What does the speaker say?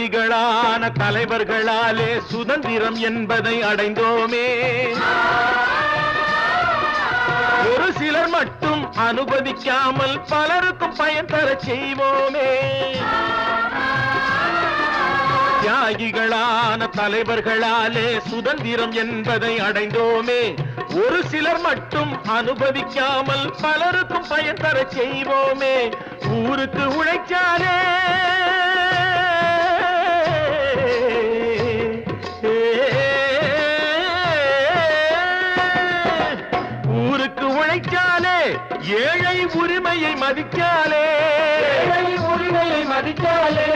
தியாகிகளான தலைவர்களாலே சுதந்திரம் என்பதை அடைந்தோமே. ஒரு சிலர் மட்டும் அனுமதிக்காமல் பலருக்கும் பயன் தர செய்வோமே. தியாகிகளான தலைவர்களாலே சுதந்திரம் என்பதை அடைந்தோமே. ஒரு சிலர் மட்டும் அனுமதிக்காமல் பலருக்கும் பயன் தர செய்வோமே. ஊருக்கு உழைச்சாலே ஊருக்கு உழைச்சாலே ஏழை உரிமையை மதிச்சாலே உரிமையை மதிச்சாலே